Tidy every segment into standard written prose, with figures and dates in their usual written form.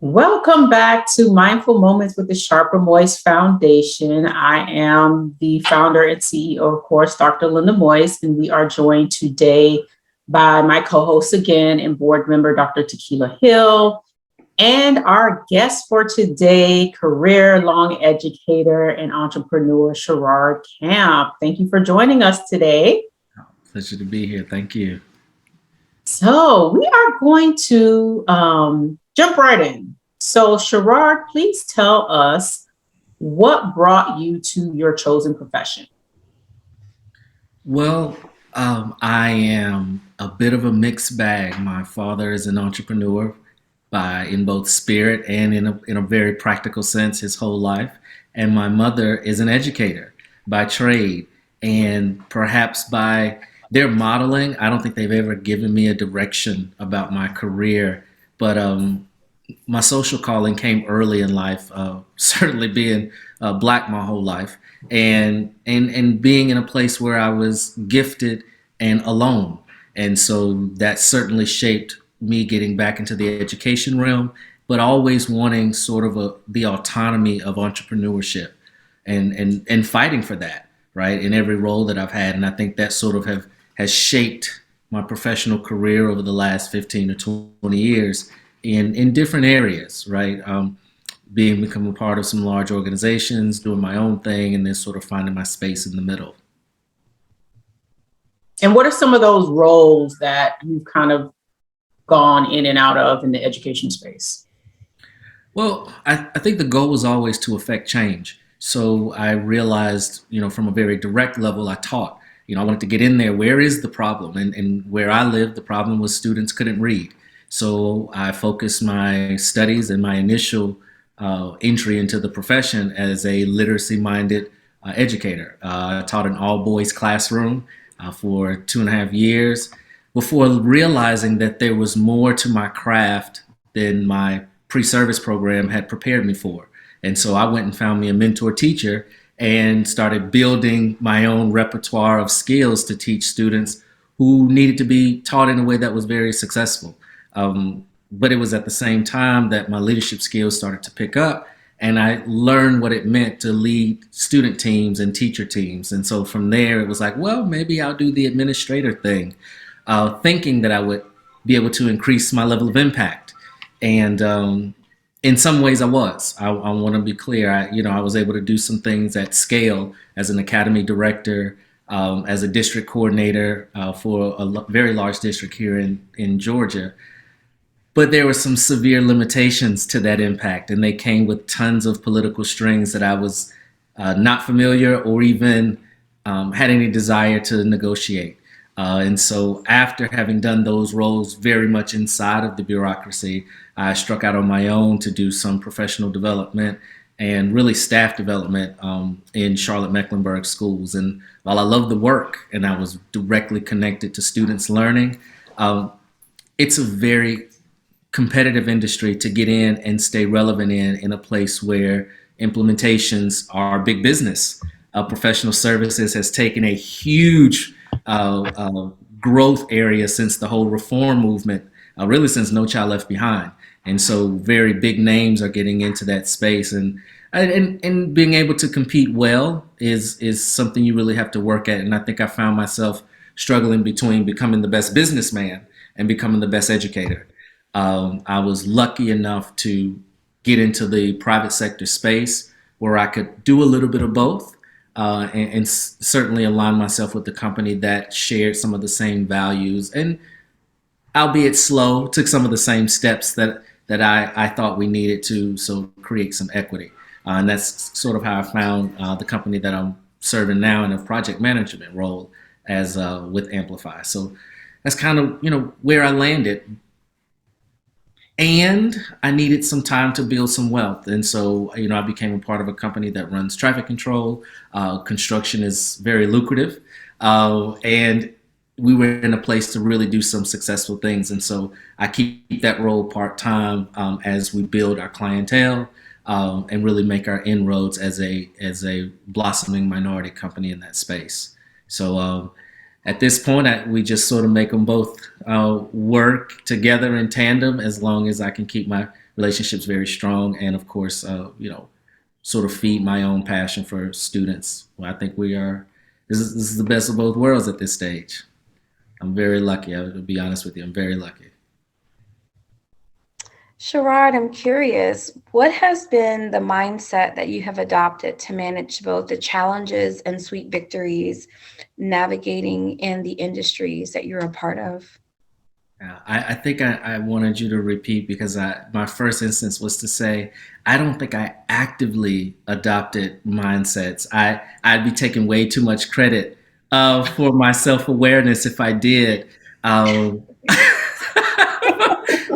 Welcome back to Mindful Moments with the Sharper Moise Foundation. I am the founder and CEO, of course, Dr. Linda Moise, and we are joined today by my co-host again and board member, Dr. Tequilla Hill, and our guest for today, career-long educator and entrepreneur, Sherrod Camp. Thank you for joining us today. Pleasure to be here. Thank you. So we are going to jump right in. So Sherrod, please tell us what brought you to your chosen profession. Well, I am a bit of a mixed bag. My father is an entrepreneur in both spirit and in a very practical sense his whole life. And my mother is an educator by trade. And perhaps by their modeling, I don't think they've ever given me a direction about my career. But my social calling came early in life, certainly being black my whole life, and being in a place where I was gifted and alone. And so that certainly shaped me getting back into the education realm, but always wanting sort of the autonomy of entrepreneurship and fighting for that, right, in every role that I've had. And I think that sort of has shaped my professional career over the last 15 to 20 years in different areas, right? Becoming a part of some large organizations, doing my own thing, and then sort of finding my space in the middle. And what are some of those roles that you've kind of gone in and out of in the education space? Well, I think the goal was always to affect change. So I realized, from a very direct level, I taught. I wanted to get in there. Where is the problem? And where I lived, the problem was students couldn't read. So I focused my studies and my initial entry into the profession as a literacy-minded educator. I taught an all-boys classroom for 2.5 years before realizing that there was more to my craft than my pre-service program had prepared me for. And so I went and found me a mentor teacher and started building my own repertoire of skills to teach students who needed to be taught in a way that was very successful. But it was at the same time that my leadership skills started to pick up, and I learned what it meant to lead student teams and teacher teams. And so from there, it was like, well, maybe I'll do the administrator thing, thinking that I would be able to increase my level of impact. And in some ways I was. I want to be clear. I was able to do some things at scale as an academy director, as a district coordinator for a very large district here in Georgia. But there were some severe limitations to that impact, and they came with tons of political strings that I was not familiar or even had any desire to negotiate. And so after having done those roles very much inside of the bureaucracy, I struck out on my own to do some professional development and really staff development in Charlotte-Mecklenburg schools. And while I loved the work and I was directly connected to students learning, it's a very competitive industry to get in and stay relevant in a place where implementations are big business. Professional services has taken a huge growth area since the whole reform movement, really since No Child Left Behind. And so very big names are getting into that space, and being able to compete well is something you really have to work at. And I think I found myself struggling between becoming the best businessman and becoming the best educator. I was lucky enough to get into the private sector space where I could do a little bit of both, and certainly align myself with the company that shared some of the same values, and albeit slow, took some of the same steps that I thought we needed to create some equity. And that's sort of how I found the company that I'm serving now in a project management role as with Amplify. So that's kind of where I landed. And I needed some time to build some wealth. And so, I became a part of a company that runs traffic control. Construction is very lucrative. And we were in a place to really do some successful things. And so I keep that role part-time as we build our clientele. and really make our inroads as a blossoming minority company in that space. So at this point, we just sort of make them both work together in tandem as long as I can keep my relationships very strong, and of course, sort of feed my own passion for students. Well, I think we are. This is the best of both worlds at this stage. I'm very lucky. I will be honest with you. I'm very lucky. Sherrod, I'm curious, what has been the mindset that you have adopted to manage both the challenges and sweet victories navigating in the industries that you're a part of? I think I wanted you to repeat because my first instance was to say I don't think I actively adopted mindsets. I'd be taking way too much credit for my self awareness if I did. Um,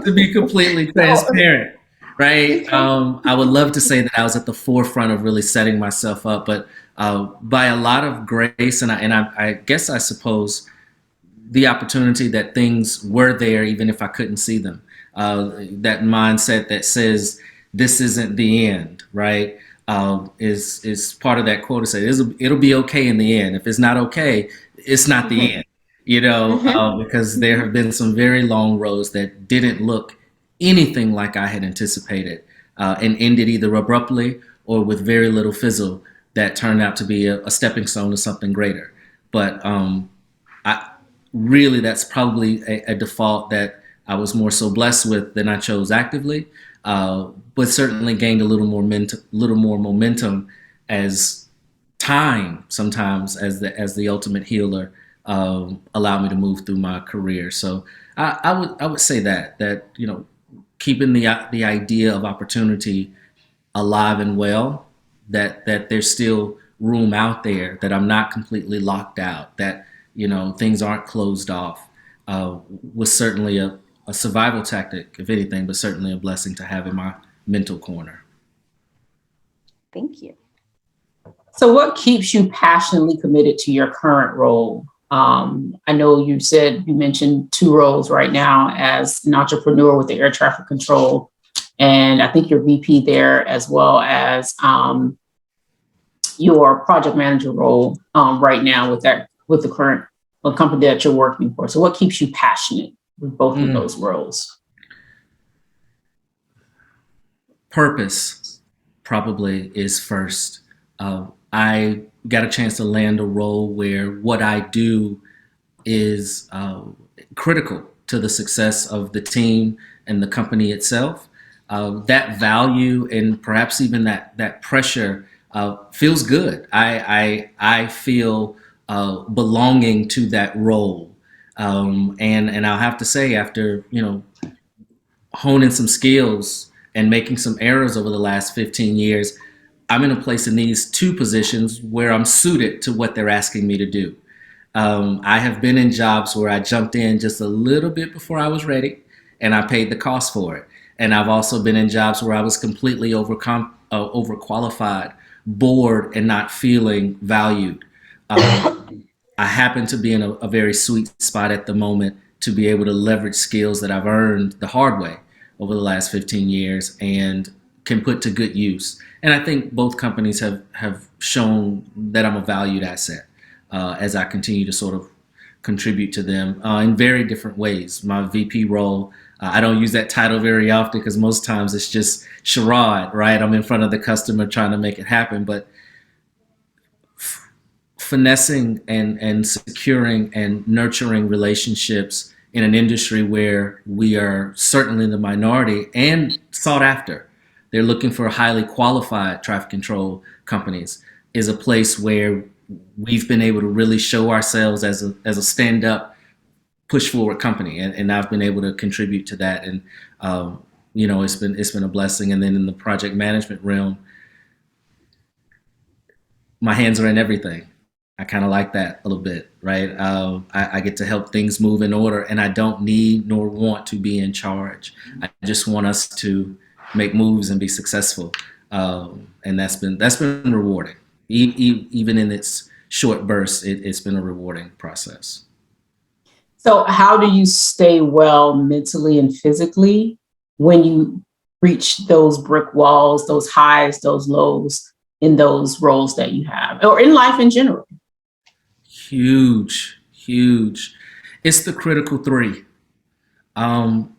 to be completely No, transparent, right? okay. I would love to say that I was at the forefront of really setting myself up, but by a lot of grace, I guess I suppose the opportunity that things were there even if I couldn't see them. That mindset that says this isn't the end, right? Is part of that quote to say it'll be okay in the end. If it's not okay, it's not the Mm-hmm. end. You know, Mm-hmm. because there have been some very long roads that didn't look anything like I had anticipated, and ended either abruptly or with very little fizzle that turned out to be a stepping stone to something greater. But I really that's probably a default that I was more so blessed with than I chose actively, but certainly gained a little more momentum as time sometimes as the ultimate healer allowed me to move through my career. So I would say that keeping the idea of opportunity alive and well, that there's still room out there, that I'm not completely locked out, that things aren't closed off, was certainly a survival tactic, if anything, but certainly a blessing to have in my mental corner. Thank you. So, what keeps you passionately committed to your current role? I know you mentioned two roles right now as an entrepreneur with the air traffic control, and I think you're VP there as well as your project manager role right now with the current company that you're working for. So, what keeps you passionate with both of Mm. those roles? Purpose probably is first. I got a chance to land a role where what I do is critical to the success of the team and the company itself. That value and perhaps even that pressure feels good. I feel belonging to that role, and I'll have to say after honing some skills and making some errors over the last 15 years, I'm in a place in these two positions where I'm suited to what they're asking me to do. I have been in jobs where I jumped in just a little bit before I was ready and I paid the cost for it. And I've also been in jobs where I was completely overqualified, bored, and not feeling valued. Um, I happen to be in a very sweet spot at the moment to be able to leverage skills that I've earned the hard way over the last 15 years and can put to good use. And I think both companies have shown that I'm a valued asset as I continue to sort of contribute to them in very different ways. My VP role, I don't use that title very often because most times it's just Sherrod, right? I'm in front of the customer trying to make it happen. But finessing and securing and nurturing relationships in an industry where we are certainly the minority and sought after. They're looking for highly qualified traffic control companies is a place where we've been able to really show ourselves as a stand up push forward company, and I've been able to contribute to that, and it's been a blessing. And then in the project management realm, my hands are in everything. I kind of like that a little bit, right? I get to help things move in order, and I don't need nor want to be in charge. I just want us to make moves and be successful, and that's been rewarding. Even in its short bursts, it's been a rewarding process. So, how do you stay well mentally and physically when you reach those brick walls, those highs, those lows in those roles that you have, or in life in general? Huge, huge. It's the critical three. Um,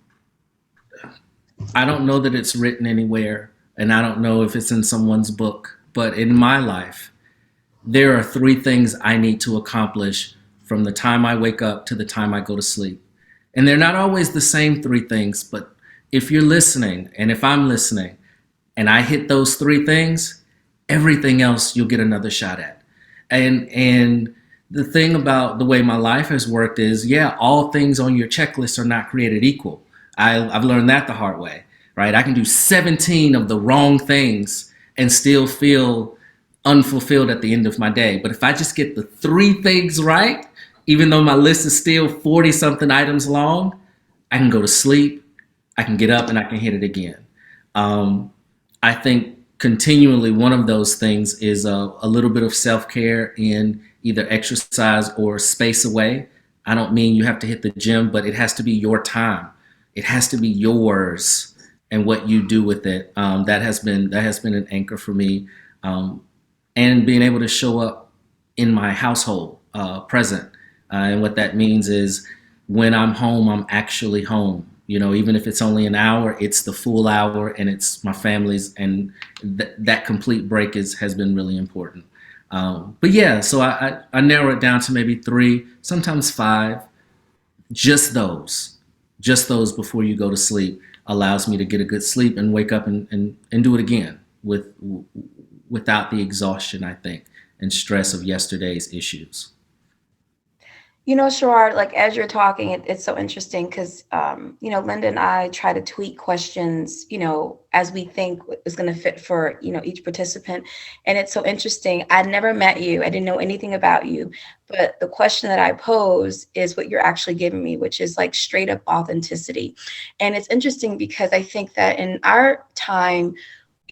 I don't know that it's written anywhere, and I don't know if it's in someone's book, but in my life, there are three things I need to accomplish from the time I wake up to the time I go to sleep. And they're not always the same three things, but if you're listening and if I'm listening and I hit those three things, everything else you'll get another shot at. And the thing about the way my life has worked is, yeah, all things on your checklist are not created equal. I've learned that the hard way, right? I can do 17 of the wrong things and still feel unfulfilled at the end of my day. But if I just get the three things right, even though my list is still 40 something items long, I can go to sleep, I can get up, and I can hit it again. I think continually one of those things is a little bit of self-care in either exercise or space away. I don't mean you have to hit the gym, but it has to be your time. It has to be yours and what you do with it. That has been an anchor for me. And being able to show up in my household, present. And what that means is when I'm home, I'm actually home. You know, even if it's only an hour, it's the full hour, and it's my family's, and that complete break has been really important. But yeah, so I narrow it down to maybe three, sometimes five. Just those before you go to sleep allows me to get a good sleep and wake up and do it again without the exhaustion, I think, and stress of yesterday's issues. Sherrod, like as you're talking, it's so interesting because, Linda and I try to tweak questions, as we think is going to fit for, each participant. And it's so interesting. I'd never met you. I didn't know anything about you. But the question that I pose is what you're actually giving me, which is like straight up authenticity. And it's interesting because I think that in our time,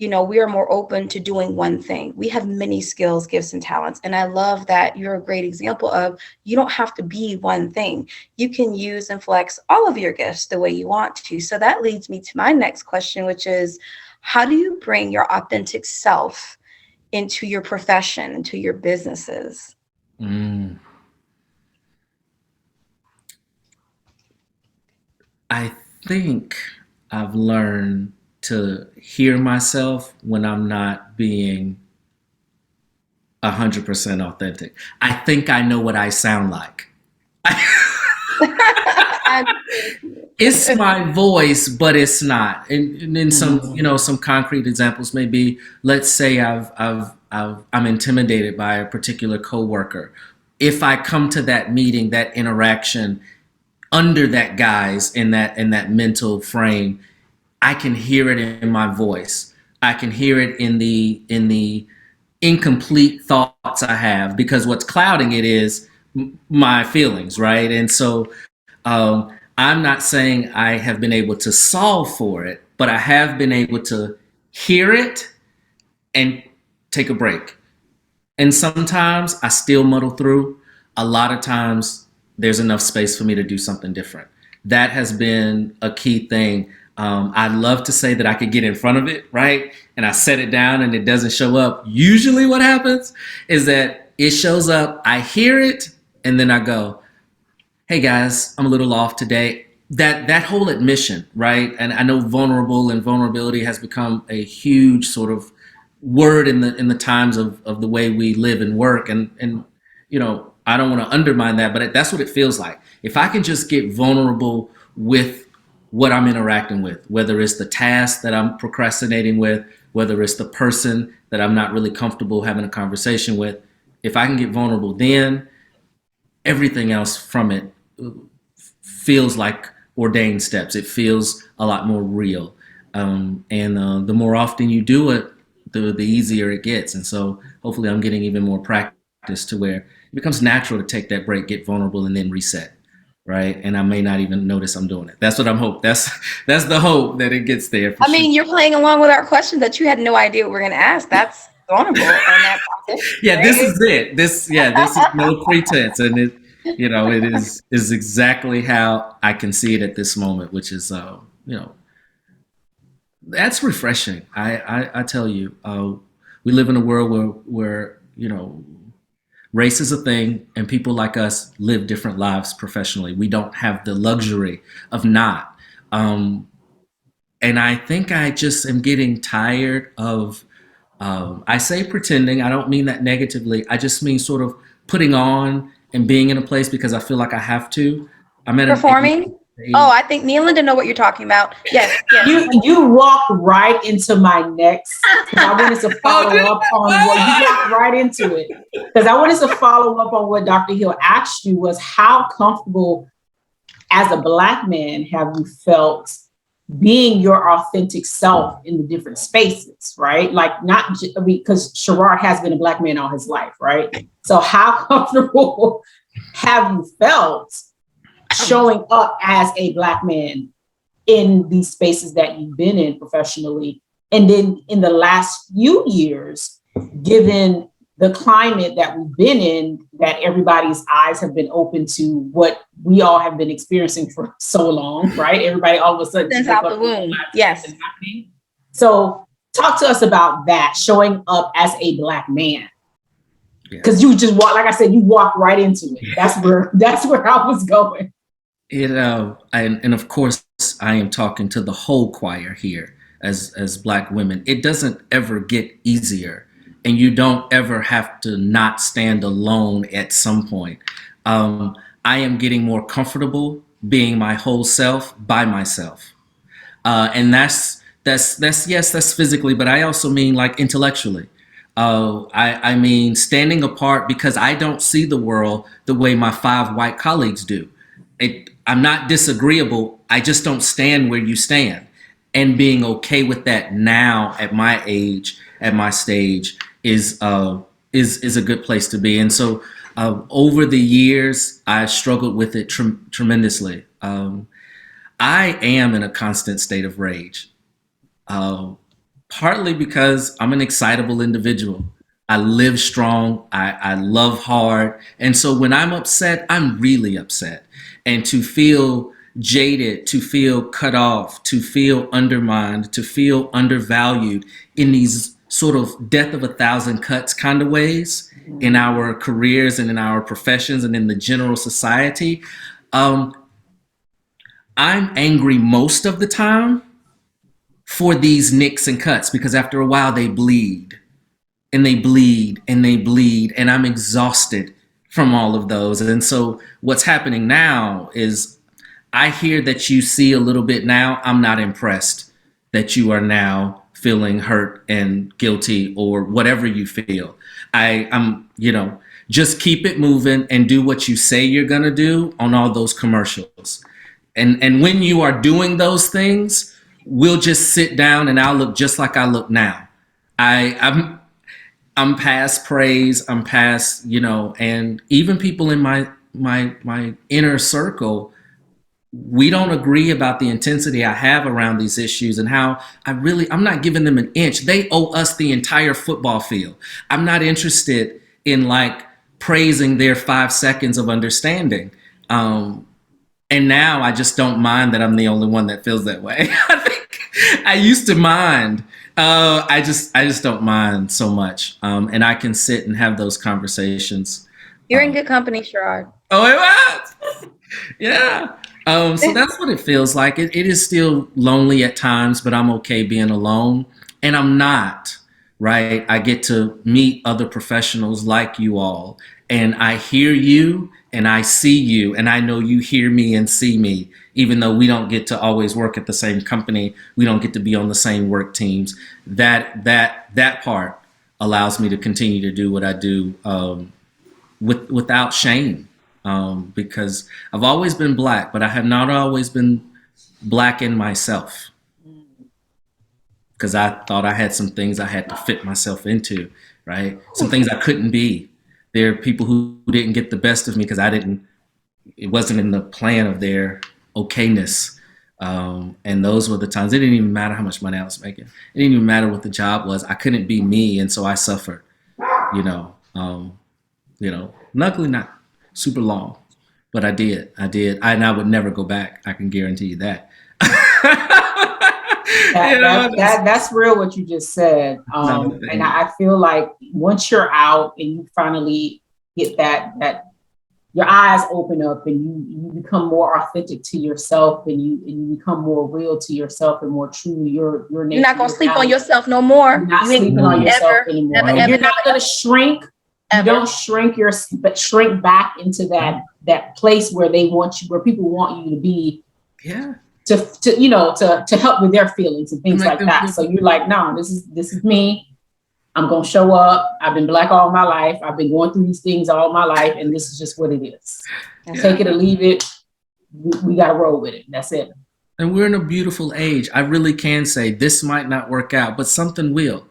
we are more open to doing one thing. We have many skills, gifts, and talents. And I love that you're a great example of you don't have to be one thing. You can use and flex all of your gifts the way you want to. So that leads me to my next question, which is, how do you bring your authentic self into your profession, into your businesses? I think I've learned to hear myself when I'm not being 100% authentic. I think I know what I sound like. It's my voice, but it's not. And in some concrete examples, maybe let's say I'm intimidated by a particular coworker. If I come to that meeting, that interaction under that guise in that mental frame, I can hear it in my voice. I can hear it in the incomplete thoughts I have, because what's clouding it is my feelings, right? And so I'm not saying I have been able to solve for it, but I have been able to hear it and take a break. And sometimes I still muddle through. A lot of times there's enough space for me to do something different. That has been a key thing. I'd love to say that I could get in front of it, right? And I set it down and it doesn't show up. Usually what happens is that it shows up, I hear it, and then I go, hey guys, I'm a little off today. That whole admission, right? And I know vulnerable and vulnerability has become a huge sort of word in the times of the way we live and work. And I don't want to undermine that, but that's what it feels like. If I can just get vulnerable with what I'm interacting with, whether it's the task that I'm procrastinating with, whether it's the person that I'm not really comfortable having a conversation with, if I can get vulnerable, then everything else from it feels like ordained steps. It feels a lot more real. And the more often you do it, the easier it gets. And so hopefully I'm getting even more practice to where it becomes natural to take that break, get vulnerable, and then reset. Right. And I may not even notice I'm doing it. That's what I'm hoping. That's the hope, that it gets there. I mean, you're playing along with our questions that you had no idea what we're going to ask. That's vulnerable. And that's yeah, right? This is it. This is no pretense. And it is exactly how I can see it at this moment, which is, That's refreshing. I tell you, we live in a world where race is a thing, and people like us live different lives professionally. We don't have the luxury of not. Um, and I think I just am getting tired of. I say pretending. I don't mean that negatively. I just mean sort of putting on and being in a place because I feel like I have to. I'm at an Performing? Oh, age. I think Neil and Linda know what you're talking about. Yes, yes. You walked right into my next, because I wanted to Oh, follow up on what you walked right into it. Because I wanted to follow up on what Dr. Hill asked you was how comfortable as a Black man have you felt being your authentic self in the different spaces, right? Like not because Sherrod has been a Black man all his life, right? So how comfortable have you felt showing up as a Black man in these spaces that you've been in professionally? And then in the last few years, given the climate that we've been in, that everybody's eyes have been open to what we all have been experiencing for so long, right? Everybody all of a sudden Since out the womb. Yes. So talk to us about that, showing up as a Black man. Yeah. Because you just walk, like I said, you walked right into it. That's where I was going. And of course, I am talking to the whole choir here as Black women. It doesn't ever get easier, and you don't ever have to not stand alone at some point. I am getting more comfortable being my whole self by myself, and that's yes, that's physically, but I also mean like intellectually. I mean standing apart because I don't see the world the way my 5 white colleagues do. I'm not disagreeable. I just don't stand where you stand. And being okay with that now at my age, at my stage, is a good place to be. And so over the years, I struggled with it tremendously. I am in a constant state of rage, partly because I'm an excitable individual. I live strong. I love hard. And so when I'm upset, I'm really upset. And to feel jaded, to feel cut off, to feel undermined, to feel undervalued in these sort of death of a thousand cuts kind of ways in our careers and in our professions and in the general society, I'm angry most of the time for these nicks and cuts because after a while they bleed and they bleed and they bleed, and I'm exhausted from all of those. And so what's happening now is I hear that you see a little bit now. I'm not impressed that you are now feeling hurt and guilty or whatever you feel. I'm just keep it moving and do what you say you're gonna do on all those commercials. And when you are doing those things, we'll just sit down and I'll look just like I look now. I'm past praise. I'm past, and even people in my inner circle, we don't agree about the intensity I have around these issues and how I'm not giving them an inch. They owe us the entire football field. I'm not interested in like praising their 5 seconds of understanding. And now I just don't mind that I'm the only one that feels that way. I think I used to mind. I just don't mind so much, and I can sit and have those conversations. You're in good company, Sherrod. Oh, it was. Yeah. So that's what it feels like. It is still lonely at times, but I'm okay being alone, and I'm not. Right. I get to meet other professionals like you all, and I hear you and I see you, and I know you hear me and see me, even though we don't get to always work at the same company. We don't get to be on the same work teams. That part allows me to continue to do what I do without shame, because I've always been Black, but I have not always been Black in myself, because I thought I had some things I had to fit myself into, right? Some things I couldn't be. There are people who didn't get the best of me because it wasn't in the plan of their okayness. And those were the times. It didn't even matter how much money I was making. It didn't even matter what the job was. I couldn't be me, and so I suffered. Luckily not super long, but I did. And I would never go back. I can guarantee you that. You know, That's real what you just said. that's not a And thing. I feel like once you're out and you finally get that your eyes open up and you become more authentic to yourself and you become more real to yourself and more true to your nature. You're not gonna sleep on yourself no more. You're not You ain't sleeping on yourself ever, anymore. ever, And ever, you're not ever, going to shrink. You ever. don't shrink but shrink back into that place where they want you, where people want you to be. Yeah. To help with their feelings and things like that. So you're like, no, this is me. I'm gonna show up. I've been Black all my life. I've been going through these things all my life, and this is just what it is. Take it or leave it. We got to roll with it. That's it. And we're in a beautiful age. I really can say this might not work out, but something will.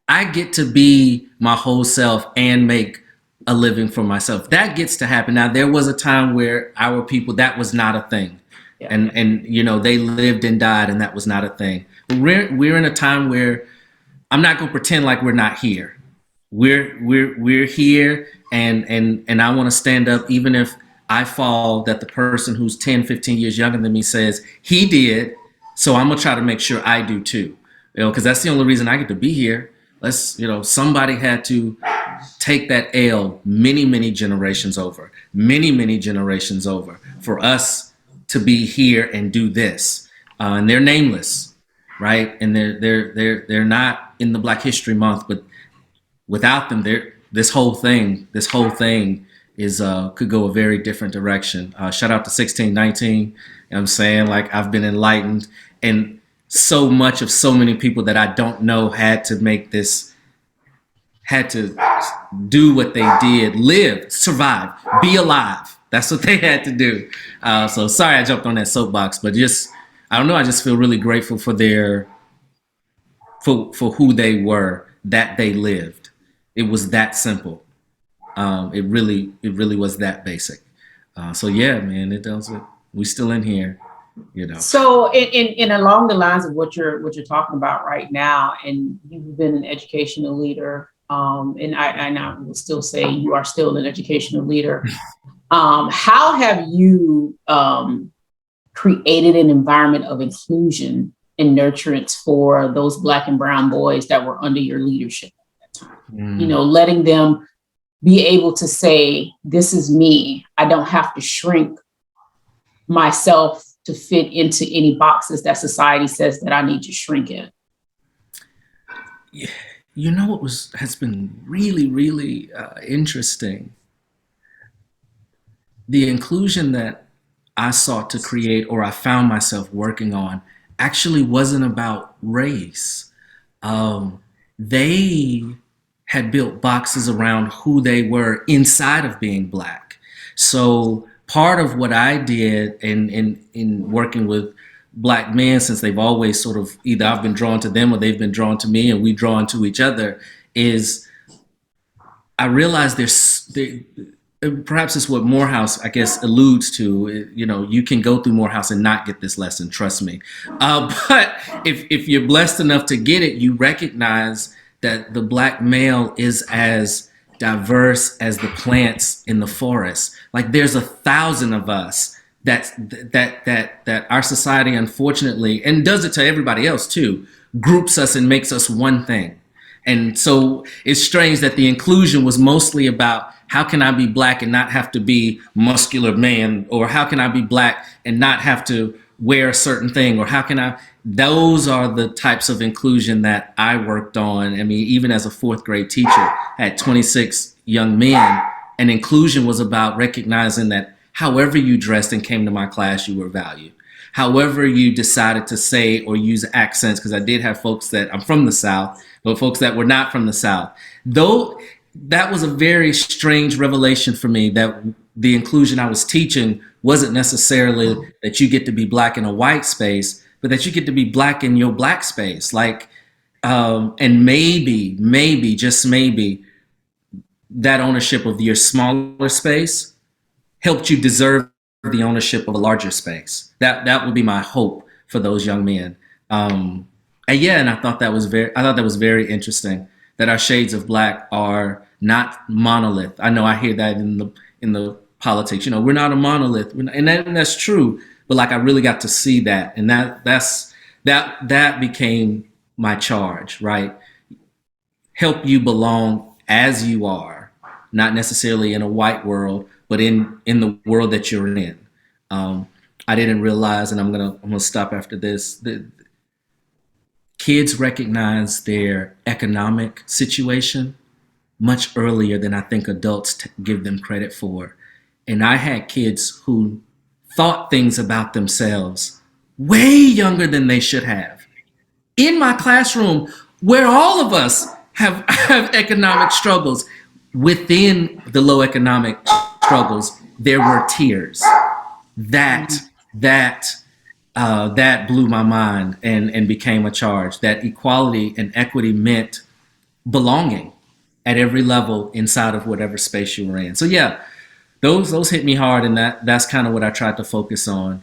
I get to be my whole self and make a living for myself. That gets to happen. Now, there was a time where our people, that was not a thing. Yeah. And you know, they lived and died and that was not a thing. But we're in a time where I'm not going to pretend like we're not here. We're here, and I want to stand up even if I fall, that the person who's 10, 15 years younger than me says he did. So I'm going to try to make sure I do too. You know, because that's the only reason I get to be here. Somebody had to take that L many generations over, many generations over for us to be here and do this. And they're nameless, right? And they're not in the Black History Month, but without them, this whole thing is could go a very different direction. Shout out to 1619. You know what I'm saying? Like, I've been enlightened, and so much of so many people that I don't know had to do what they did, live, survive, be alive. That's what they had to do. So sorry I jumped on that soapbox, but I don't know, I just feel really grateful for for who they were, that they lived. It was that simple. It really was that basic. So yeah, man, we still in here, you know. So in along the lines of what you're talking about right now, and you've been an educational leader, and I will still say you are still an educational leader. How have you created an environment of inclusion and nurturance for those Black and brown boys that were under your leadership at that time? You know, letting them be able to say, this is me. I don't have to shrink myself to fit into any boxes that society says that I need to shrink in. You know what has been really interesting? The inclusion that I sought to create, or I found myself working on, actually wasn't about race. They had built boxes around who they were inside of being Black. So part of what I did in working with Black men, since they've always sort of, either I've been drawn to them or they've been drawn to me and we drawn to each other, is I realized perhaps it's what Morehouse, I guess, alludes to. You know, you can go through Morehouse and not get this lesson, trust me. But if you're blessed enough to get it, you recognize that the Black male is as diverse as the plants in the forest. Like, there's 1,000 of us that our society, unfortunately, and does it to everybody else too, groups us and makes us one thing. And so it's strange that the inclusion was mostly about, how can I be Black and not have to be muscular man? Or how can I be Black and not have to wear a certain thing? Or how can those are the types of inclusion that I worked on. I mean, even as a 4th grade teacher, I had 26 young men, and inclusion was about recognizing that however you dressed and came to my class, you were valued. However you decided to say or use accents, because I did have folks that, I'm from the South, but folks that were not from the South. Though that was a very strange revelation for me, that the inclusion I was teaching wasn't necessarily that you get to be Black in a white space, but that you get to be Black in your Black space. Like, and maybe, just maybe, that ownership of your smaller space helped you deserve the ownership of a larger space. That would be my hope for those young men. And I thought that was very interesting, that our shades of Black are not monolith. I know I hear that in the politics. You know, we're not a monolith, and that's true. But like, I really got to see that, and that's that became my charge, right? Help you belong as you are, not necessarily in a white world, but in the world that you're in. I didn't realize, and I'm gonna stop after this. The kids recognize their economic situation much earlier than I think adults give them credit for. And I had kids who thought things about themselves way younger than they should have. In my classroom, where all of us have economic struggles, within the low economic struggles, there were tears. That that that blew my mind and became a charge. That equality and equity meant belonging at every level inside of whatever space you were in. So yeah, those hit me hard, and that's kind of what I tried to focus on.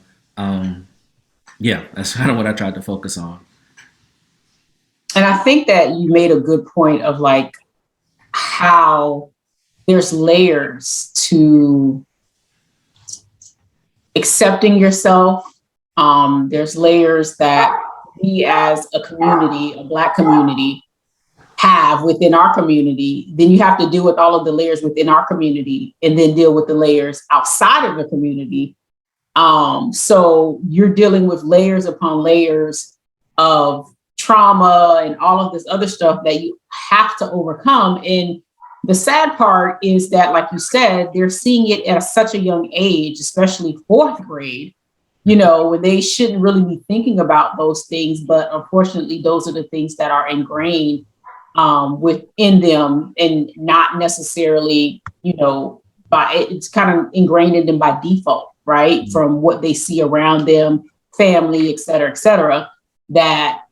Yeah, that's kind of what I tried to focus on. And I think that you made a good point of like how there's layers to accepting yourself. There's layers that we as a community, a Black community, have within our community. Then you have to deal with all of the layers within our community and then deal with the layers outside of the community. So you're dealing with layers upon layers of trauma and all of this other stuff that you have to overcome. And the sad part is that, like you said, they're seeing it at such a young age, especially fourth grade, when they shouldn't really be thinking about those things. But unfortunately, those are the things that are ingrained within them, and not necessarily, it's kind of ingrained in them by default, right? Mm-hmm. From what they see around them, family, et cetera, that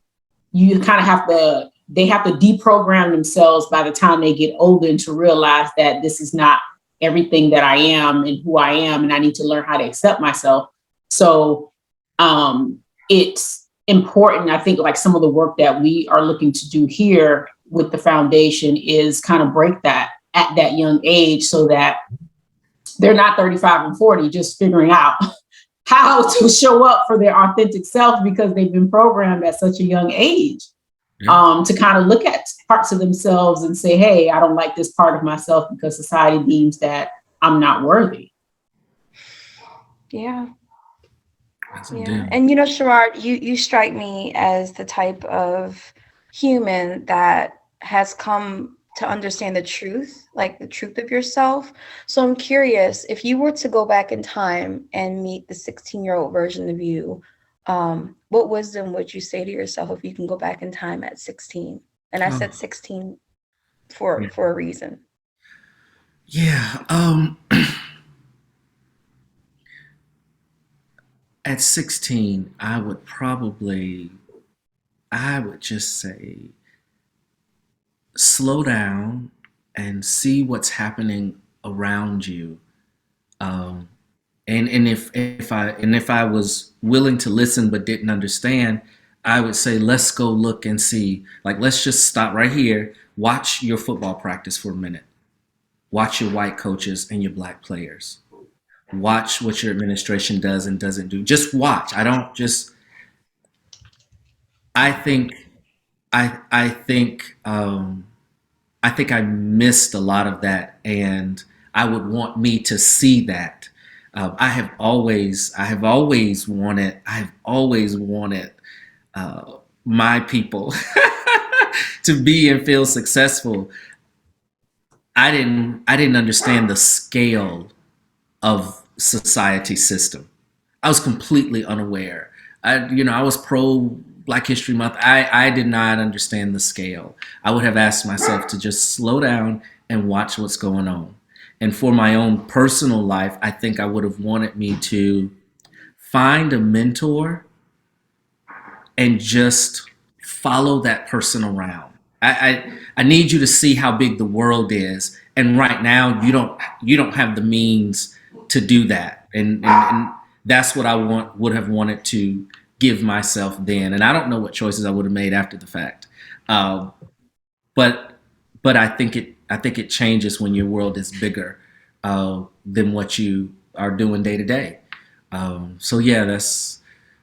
you kind of they have to deprogram themselves by the time they get older, and to realize that this is not everything that I am and who I am, and I need to learn how to accept myself. So it's important. I think like some of the work that we are looking to do here with the foundation is kind of break that at that young age, so that they're not 35 and 40 just figuring out how to show up for their authentic self, because they've been programmed at such a young age. Yeah. To kind of look at parts of themselves and say, hey, I don't like this part of myself because society deems that I'm not worthy. Yeah. Yeah. And Sherrod, you strike me as the type of human that has come to understand the truth, like the truth of yourself. So I'm curious, if you were to go back in time and meet the 16-year-old version of you, what wisdom would you say to yourself if you can go back in time at 16? And I said 16 for a reason. Yeah. At 16, I would just say, slow down and see what's happening around you. And if I was willing to listen but didn't understand, I would say, let's go look and see. Like, let's just stop right here. Watch your football practice for a minute. Watch your white coaches and your Black players. Watch what your administration does and doesn't do. Just watch. I think I missed a lot of that, and I would want me to see that. I have always wanted my people to be and feel successful. I didn't understand the scale of society system. I was completely unaware. I was pro Black History Month. I did not understand the scale. I would have asked myself to just slow down and watch what's going on. And for my own personal life, I think I would have wanted me to find a mentor and just follow that person around. I need you to see how big the world is. And right now you don't have the means to do that. And that's what I would have wanted to give myself then. And I don't know what choices I would have made after the fact. But I think it changes when your world is bigger than what you are doing day to day. So yeah,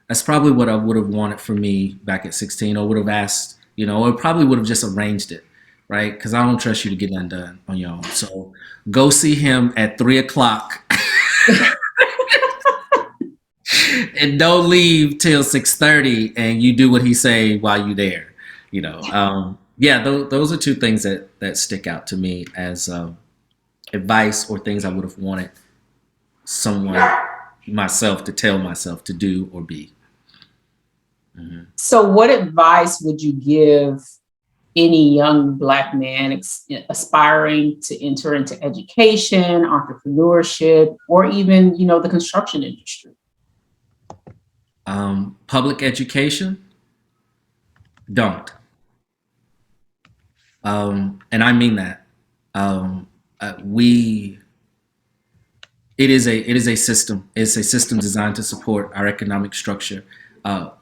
That's probably what I would have wanted for me back at 16, or would have asked, or probably would have just arranged it, right? Because I don't trust you to get undone on your own. So go see him at 3:00 and don't leave till 6:30, and you do what he say while you there. Yeah, those are two things that stick out to me as advice, or things I would have wanted someone, myself, to tell myself to do or be. Mm-hmm. So what advice would you give any young Black man aspiring to enter into education, entrepreneurship, or even, the construction industry? Public education, don't. And I mean that. It is a system. It's a system designed to support our economic structure.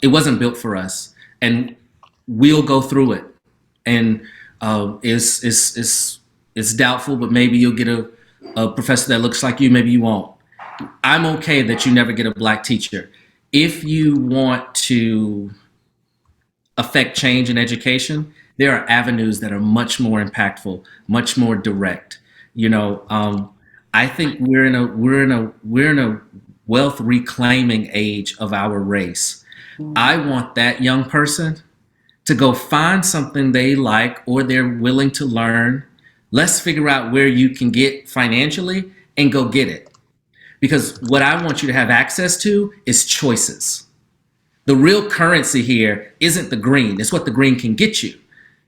It wasn't built for us, and we'll go through it. And it's doubtful, but maybe you'll get a professor that looks like you. Maybe you won't. I'm okay that you never get a Black teacher. If you want to affect change in education, there are avenues that are much more impactful, much more direct. I think we're in a wealth reclaiming age of our race. I want that young person to go find something they like or they're willing to learn. Let's figure out where you can get financially and go get it. Because what I want you to have access to is choices. The real currency here isn't the green, it's what the green can get you.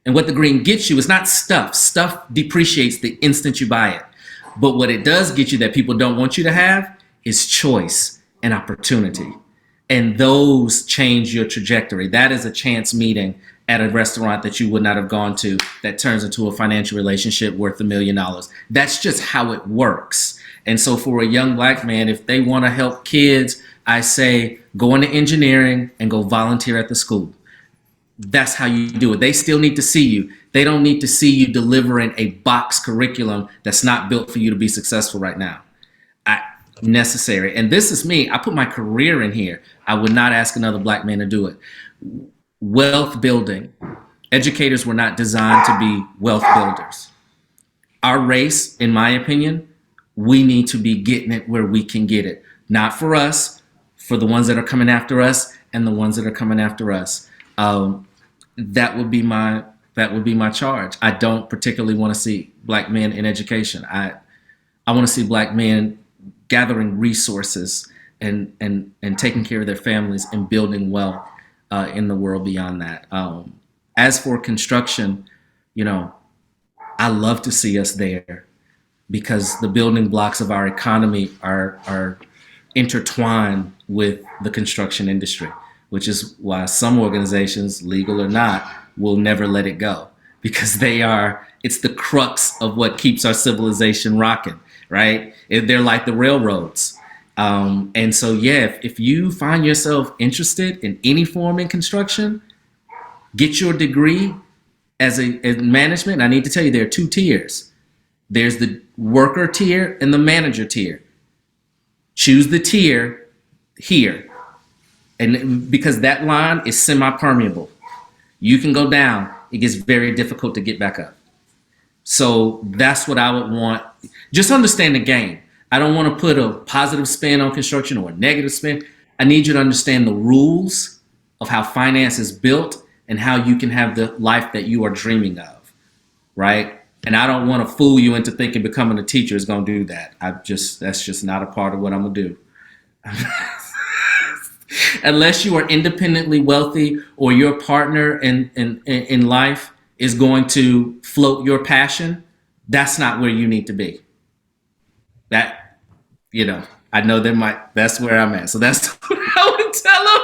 And what the green gets you is not stuff. Stuff depreciates the instant you buy it. But what it does get you that people don't want you to have is choice and opportunity. And those change your trajectory. That is a chance meeting at a restaurant that you would not have gone to that turns into a financial relationship worth $1 million. That's just how it works. And so for a young Black man, if they want to help kids, I say go into engineering and go volunteer at the school. That's how you do it. They still need to see you. They don't need to see you delivering a box curriculum that's not built for you to be successful right now. Necessary. And this is me. I put my career in here. I would not ask another Black man to do it. Wealth building. Educators were not designed to be wealth builders. Our race, in my opinion, we need to be getting it where we can get it. Not for us, for the ones that are coming after us and the ones that are coming after us. That would be my charge. I don't particularly want to see Black men in education. I want to see Black men gathering resources and taking care of their families and building wealth in the world beyond that. As for construction, I love to see us there, because the building blocks of our economy are intertwined with the construction industry, which is why some organizations, legal or not, will never let it go, because it's the crux of what keeps our civilization rocking, right? They're like the railroads. And so, yeah, if you find yourself interested in any form in construction, get your degree in management. I need to tell you, there are two tiers. There's the worker tier and the manager tier. Choose the tier here. And because that line is semi-permeable, you can go down. It gets very difficult to get back up. So that's what I would want. Just understand the game. I don't want to put a positive spin on construction or a negative spin. I need you to understand the rules of how finance is built and how you can have the life that you are dreaming of, right? And I don't want to fool you into thinking becoming a teacher is going to do that. That's just not a part of what I'm going to do. Unless you are independently wealthy or your partner in life is going to float your passion, that's not where you need to be. I know that's where I'm at. So that's what I would tell them.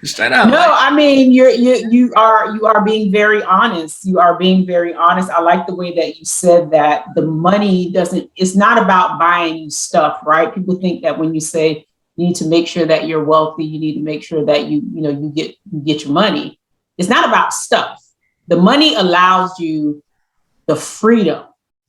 Straight up. No, I mean, you are being very honest. You are being very honest. I like the way that you said that the money it's not about buying you stuff, right? People think that when you say you need to make sure that you're wealthy, you need to make sure that you get your money. It's not about stuff. The money allows you the freedom.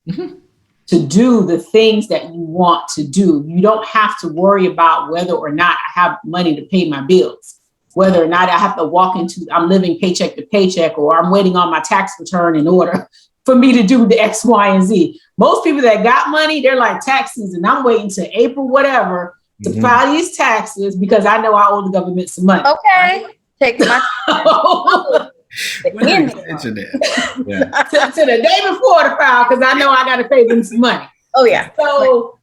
Mm-hmm. to do the things that you want to do. You don't have to worry about whether or not I have money to pay my bills, whether or not I have to I'm living paycheck to paycheck, or I'm waiting on my tax return in order for me to do the X, Y, and Z. Most people that got money, they're like, tax season, I'm waiting to April, whatever, to file these taxes because I know I owe the government some money. Okay. Take my Yeah. to the day before to file because I know I got to pay them some money. Oh, yeah. So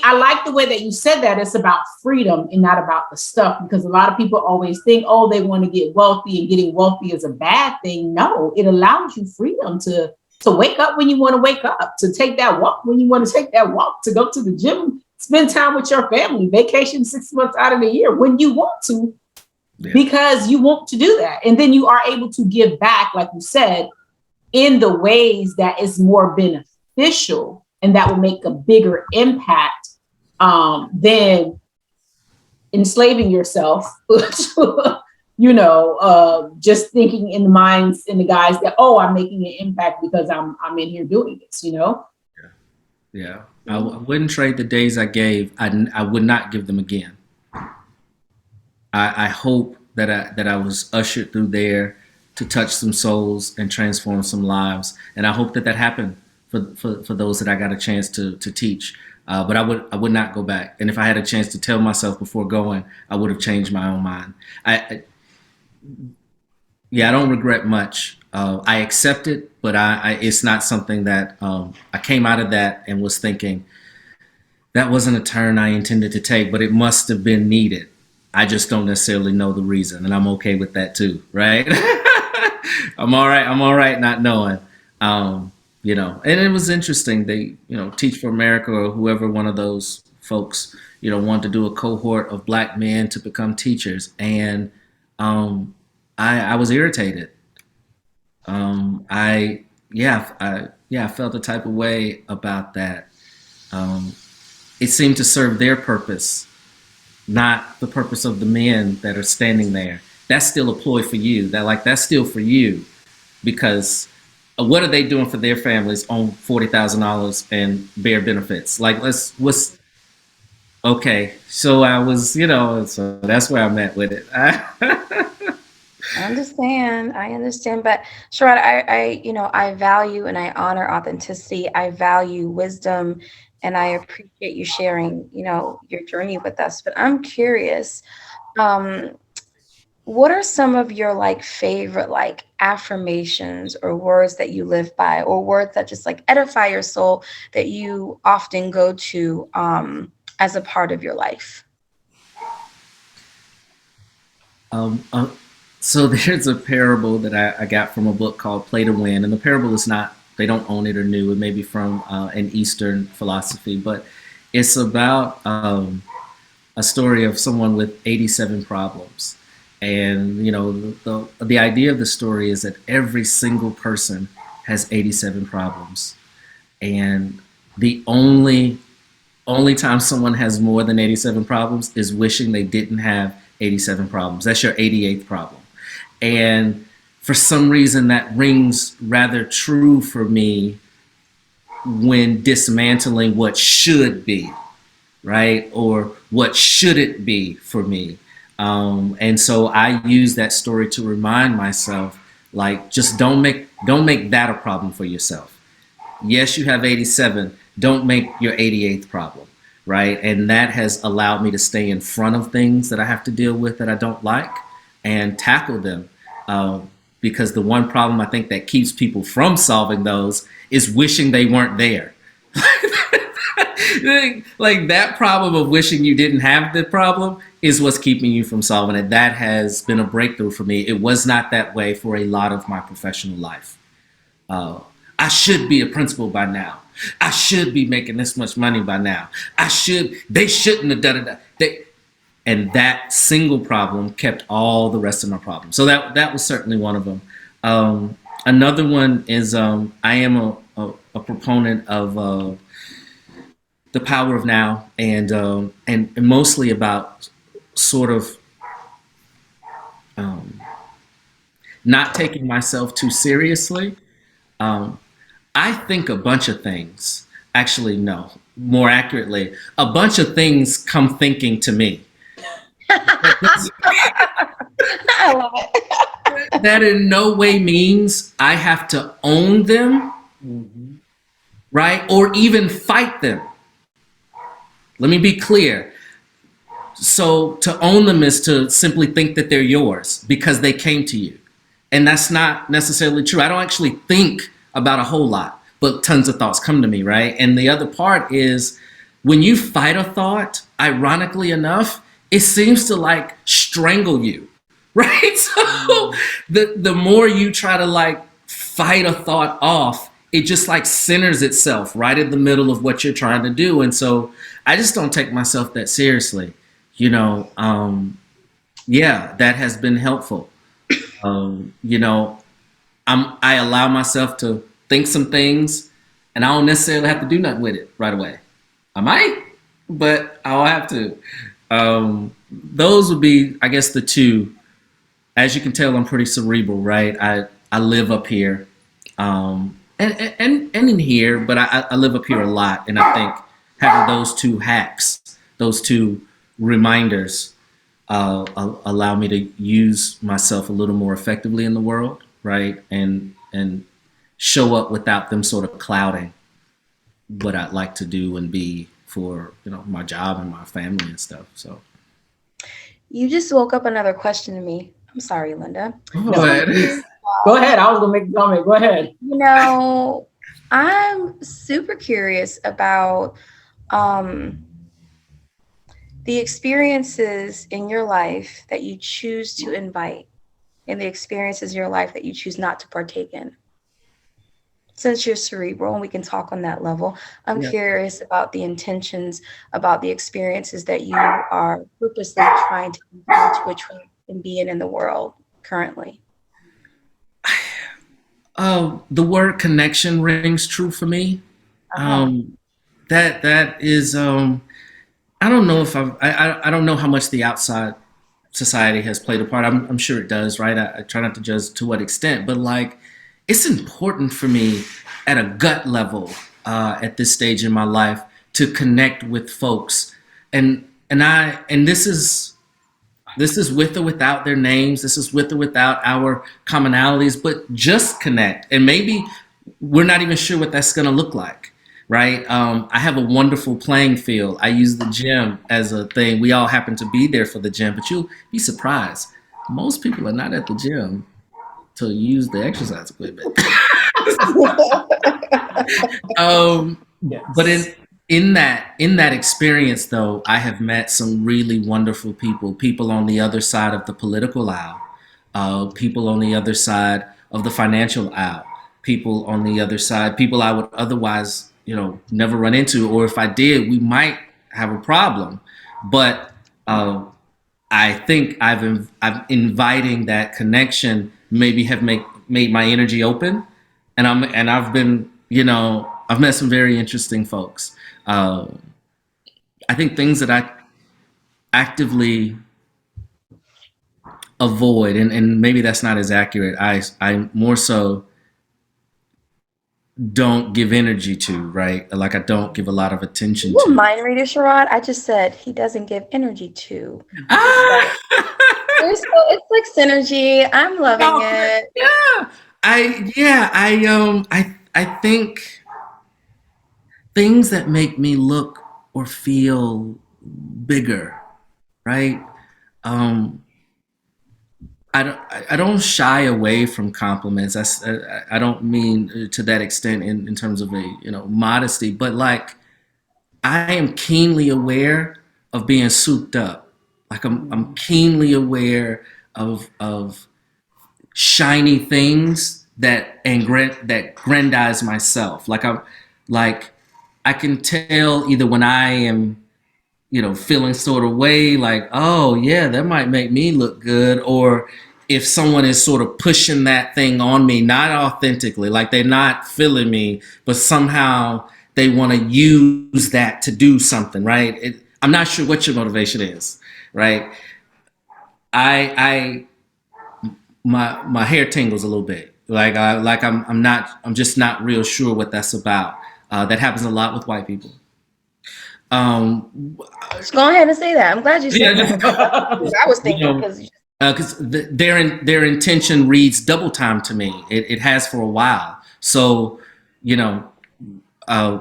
I like the way that you said that. It's about freedom and not about the stuff, because a lot of people always think, oh, they want to get wealthy and getting wealthy is a bad thing. No, it allows you freedom to wake up when you want to wake up, to take that walk when you want to take that walk, to go to the gym, spend time with your family, vacation 6 months out of the year when you want to. Yeah. Because you want to do that. And then you are able to give back, like you said, in the ways that is more beneficial and that will make a bigger impact than enslaving yourself, just thinking in the minds and the guys that, oh, I'm making an impact because I'm in here doing this, Yeah. I wouldn't trade the days I gave. I would not give them again. I hope that I was ushered through there to touch some souls and transform some lives, and I hope that happened for those that I got a chance to teach. But I would not go back. And if I had a chance to tell myself before going, I would have changed my own mind. I don't regret much. I accept it, but it's not something that I came out of that and was thinking that wasn't a turn I intended to take, but it must have been needed. I just don't necessarily know the reason, and I'm okay with that too, right? I'm all right not knowing. And it was interesting. They, Teach for America or whoever one of those folks, wanted to do a cohort of Black men to become teachers, and I was irritated. I felt a type of way about that. It seemed to serve their purpose, not the purpose of the men that are standing there. That's still a ploy for you. That's still for you, because what are they doing for their families on $40,000 and bare benefits? Okay. So I was, so that's where I'm at with it. I understand. But Sherrod, I value and I honor authenticity. I value wisdom, and I appreciate you sharing, your journey with us. But I'm curious, what are some of your favorite affirmations or words that you live by, or words that just edify your soul that you often go to as a part of your life? So there's a parable that I got from a book called Play to Win, and the parable is not, they don't own it or new. It may be from an Eastern philosophy, but it's about a story of someone with 87 problems. And, the idea of the story is that every single person has 87 problems. And the only time someone has more than 87 problems is wishing they didn't have 87 problems. That's your 88th problem. And for some reason that rings rather true for me when dismantling what should be, right? Or what shouldn't be for me. And so I use that story to remind myself, just don't make that a problem for yourself. Yes, you have 87. Don't make your 88th problem, right? And that has allowed me to stay in front of things that I have to deal with that I don't like and tackle them. Because the one problem I think that keeps people from solving those is wishing they weren't there. That problem of wishing you didn't have the problem is what's keeping you from solving it. That has been a breakthrough for me. It was not that way for a lot of my professional life. I should be a principal by now. I should be making this much money by now. They shouldn't have done it. And that single problem kept all the rest of my problems. So that was certainly one of them. Another one is I am a proponent of the power of now, and mostly about sort of not taking myself too seriously. I think a bunch of things. Actually, no. More accurately, a bunch of things come thinking to me. I love it. That in no way means I have to own them, right? Or even fight them. Let me be clear. So to own them is to simply think that they're yours because they came to you. And that's not necessarily true. I don't actually think about a whole lot, but tons of thoughts come to me, right? And the other part is when you fight a thought, ironically enough, it seems to like strangle you, right? So the more you try to like fight a thought off, it just like centers itself right in the middle of what you're trying to do. And so I just don't take myself that seriously. You know, yeah, that has been helpful. You know, I allow myself to think some things, and I don't necessarily have to do nothing with it right away. I might, but I'll have to. Those would be, I guess, the two. As you can tell, I'm pretty cerebral, right? I live up here, and in here, but I live up here a lot, and I think having those two hacks, those two reminders, allow me to use myself a little more effectively in the world, right? And show up without them sort of clouding what I'd like to do and be for my job and my family and stuff. So You just woke up another question to me. I'm sorry, Linda. but Go ahead. I was gonna make a comment. Go ahead. You know, I'm super curious about the experiences in your life that you choose to invite and the experiences in your life that you choose not to partake in. Since you're cerebral and we can talk on that level, I'm Yeah. curious about the intentions, about the experiences that you are purposely trying to influence which way and be in the world currently. The word connection rings true for me. Uh-huh. That is I don't know if I don't know how much the outside society has played a part. I'm sure it does, right? I try not to judge to what extent, but like it's important for me at a gut level at this stage in my life to connect with folks, and this is with or without their names. This is with or without our commonalities, but just connect. And maybe we're not even sure what that's going to look like, right? I have a wonderful playing field. I use the gym as a thing. We all happen to be there for the gym, but you'll be surprised. Most people are not at the gym to use the exercise equipment. But Yes. in that experience though, I have met some really wonderful people on the other side of the political aisle, people on the other side of the financial aisle, people on the other side, people I would otherwise never run into, or if I did we might have a problem. But I think I've inviting that connection maybe have made my energy open, and I've been I've met some very interesting folks. Uh, I think things that I actively avoid, and maybe that's not as accurate. I more so don't give energy to, right? Like I don't give a lot of attention You a to. mind reader, Sherrod? I just said he doesn't give energy to. Ah! It's like synergy. I'm loving No, it. yeah. I think things that make me look or feel bigger, right? Um, I don't shy away from compliments. I don't mean to that extent in terms of a modesty, but like I am keenly aware of being souped up. Like I'm keenly aware of shiny things that grandize myself. Like I can tell either when I am feeling sort of way like, oh yeah, that might make me look good, or if someone is sort of pushing that thing on me, not authentically, like they're not feeling me, but somehow they want to use that to do something, right? I'm not sure what your motivation is, right? I my hair tingles a little bit. I'm just not real sure what that's about. That happens a lot with white people. Just go ahead and say that. I'm glad you said Yeah, that. I was thinking because their intention reads double time to me. It has for a while. So, you know, I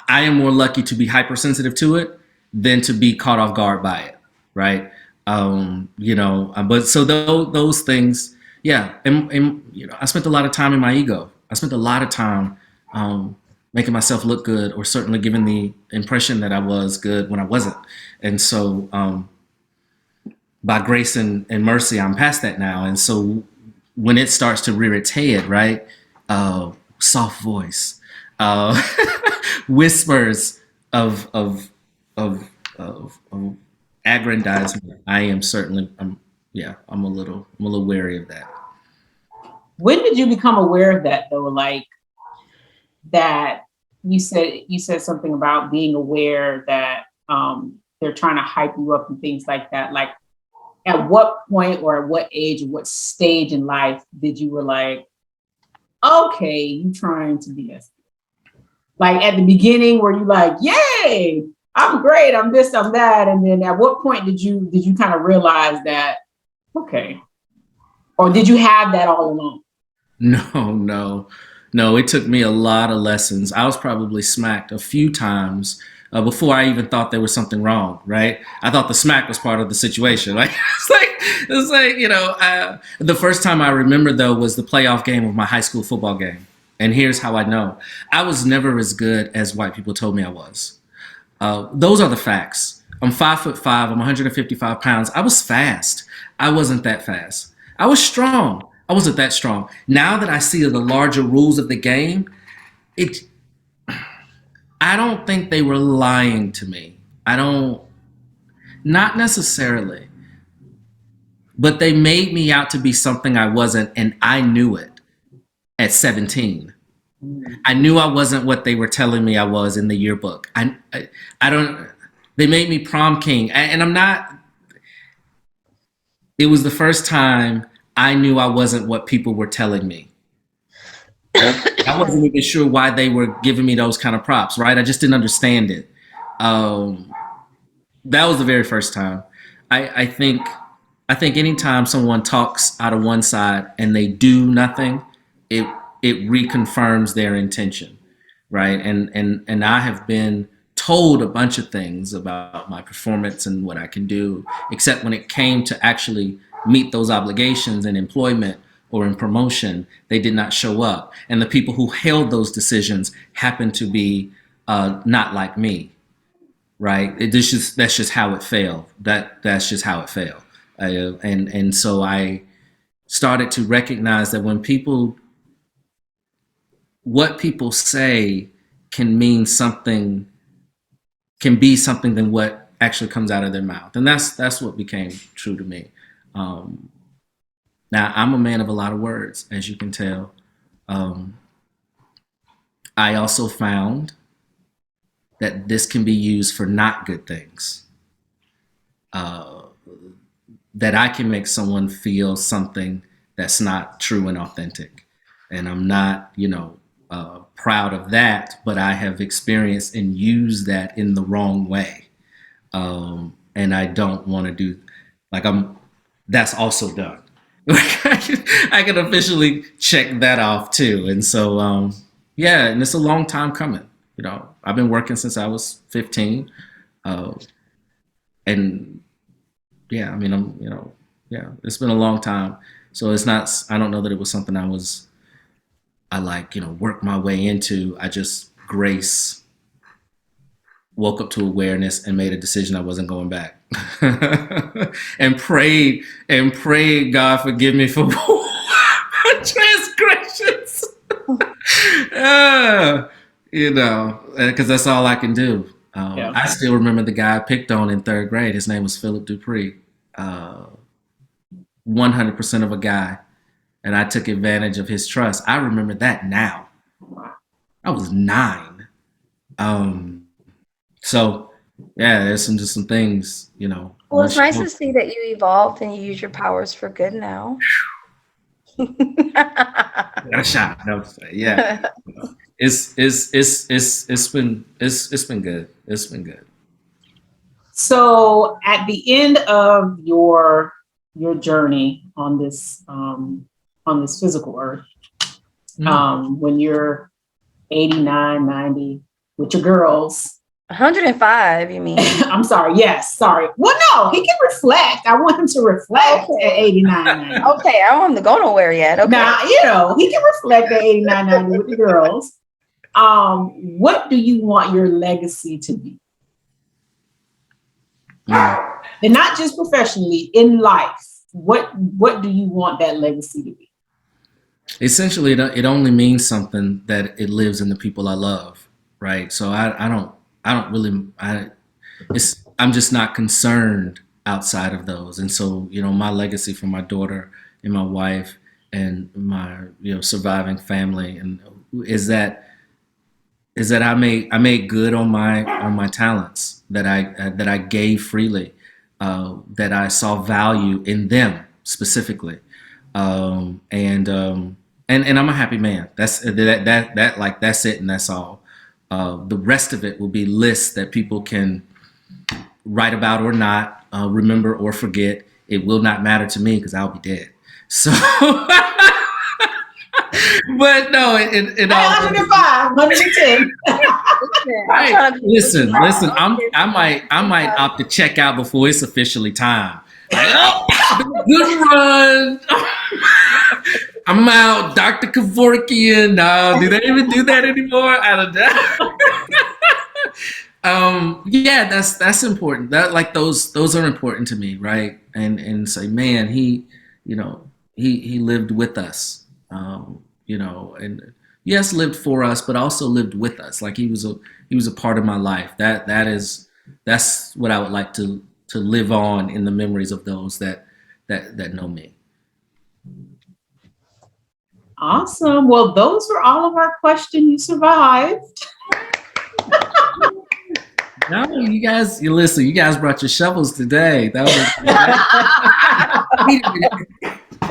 am more lucky to be hypersensitive to it than to be caught off guard by it, right? But so those things, yeah, and I spent a lot of time in my ego. I spent a lot of time making myself look good, or certainly giving the impression that I was good when I wasn't. And so, by grace and mercy, I'm past that now. And so, when it starts to rear its head, right? Soft voice, uh, whispers of aggrandizement. I am certainly, I'm a little wary of that. When did you become aware of that though? Like that you said something about being aware that they're trying to hype you up and things like that. Like at what point or at what age or what stage in life did you were like, okay, you trying to be us? Like at the beginning, were you like, yay, I'm great, I'm this, I'm that, and then at what point did you kind of realize that, okay, or did you have that all along? No. It took me a lot of lessons. I was probably smacked a few times before I even thought there was something wrong. Right? I thought the smack was part of the situation. Like it's like the first time I remember though was the playoff game of my high school football game. And here's how I know: I was never as good as white people told me I was. Those are the facts. I'm 5'5". I'm 155 pounds. I was fast. I wasn't that fast. I was strong. I wasn't that strong. Now that I see the larger rules of the game, I don't think they were lying to me. Not necessarily, but they made me out to be something I wasn't, and I knew it at 17. I knew I wasn't what they were telling me I was in the yearbook. I don't. They made me prom king, and I'm not. It was the first time I knew I wasn't what people were telling me. I wasn't even sure why they were giving me those kind of props, right? I just didn't understand it. That was the very first time. I think anytime someone talks out of one side and they do nothing, it reconfirms their intention, right? And I have been told a bunch of things about my performance and what I can do, except when it came to actually meet those obligations in employment or in promotion, they did not show up. And the people who held those decisions happened to be not like me, right? That's just how it failed. That's just how it failed. And so I started to recognize that what people say can mean something, can be something than what actually comes out of their mouth. And that's what became true to me. Now, I'm a man of a lot of words, as you can tell. I also found that this can be used for not good things. That I can make someone feel something that's not true and authentic. And I'm not, proud of that, but I have experienced and used that in the wrong way. And I don't want to do, that's also done. I can officially check that off too. And so, and it's a long time coming. I've been working since I was 15. And yeah, I mean, it's been a long time. So it's not, I don't know that it was something I worked my way into. I just woke up to awareness and made a decision I wasn't going back. and prayed God forgive me for transgressions. Because that's all I can do. I still remember the guy I picked on in third grade. His name was Philip Dupree. 100% of a guy. And I took advantage of his trust. I remember that now. I was 9. So yeah, there's some things, Well, it's nice to see that you evolved and you use your powers for good now. Got a shot. Yeah. it's been good. It's been good. So at the end of your journey on this physical earth, when you're 89, 90 with your girls. 105, you mean? I'm sorry. Yes. Sorry. Well, no, he can reflect. I want him to reflect at 89, 90. Okay. I don't want him to go nowhere yet. Okay. Now, he can reflect at 89, 90 with the girls. What do you want your legacy to be? And not just professionally, in life. What do you want that legacy to be? Essentially, it only means something that it lives in the people I love, right? So I'm just not concerned outside of those. And so, my legacy for my daughter and my wife and my, surviving family and is that I made good on my talents that I gave freely, that I saw value in them specifically. And I'm a happy man. That's it, and that's all. The rest of it will be lists that people can write about or not, remember or forget. It will not matter to me because I'll be dead. So, but no, it all 105, 110. Right. Listen. I might opt to check out before it's officially time. Like, oh, good run. I'm out. Dr. Kevorkian. No, do they even do that anymore? I don't know. Yeah, that's important. That those are important to me, right? And say, man, he lived with us, and yes, lived for us, but also lived with us. Like he was a part of my life. That's what I would like to live on in the memories of those that know me. Awesome. Well, those were all of our questions. You survived. No, you listen. You guys brought your shovels today. That was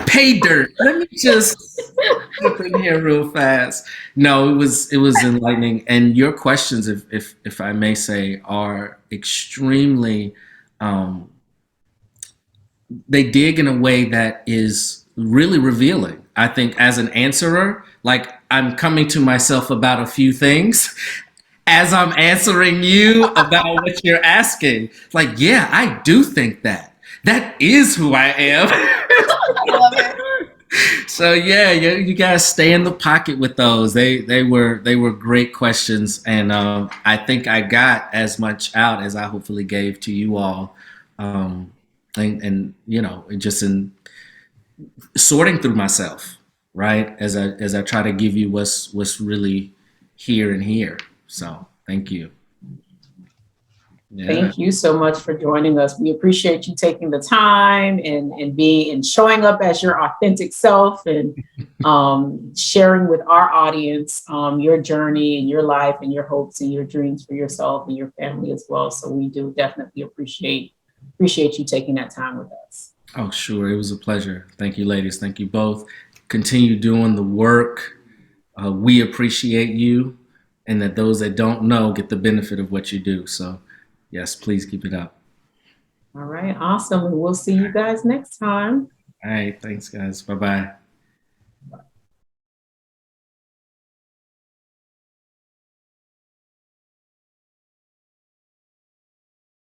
pay dirt. Let me just put in here real fast. No, it was enlightening, and your questions, if I may say, are extremely. They dig in a way that is really revealing. I think as an answerer, like I'm coming to myself about a few things as I'm answering you about what you're asking. Like, yeah, I do think that. That is who I am. I love it. So yeah, you guys stay in the pocket with those. They were great questions, and I think I got as much out as I hopefully gave to you all. And just in sorting through myself, right? As I try to give you what's really here and here. So thank you. Yeah. Thank you so much for joining us. We appreciate you taking the time and showing up as your authentic self and sharing with our audience your journey and your life and your hopes and your dreams for yourself and your family as well. So we do definitely appreciate you taking that time with us. Oh, sure. It was a pleasure. Thank you, ladies. Thank you both. Continue doing the work. We appreciate you, and that those that don't know get the benefit of what you do. So yes, please keep it up. All right. Awesome. And we'll see you guys next time. All right. Thanks, guys. Bye-bye.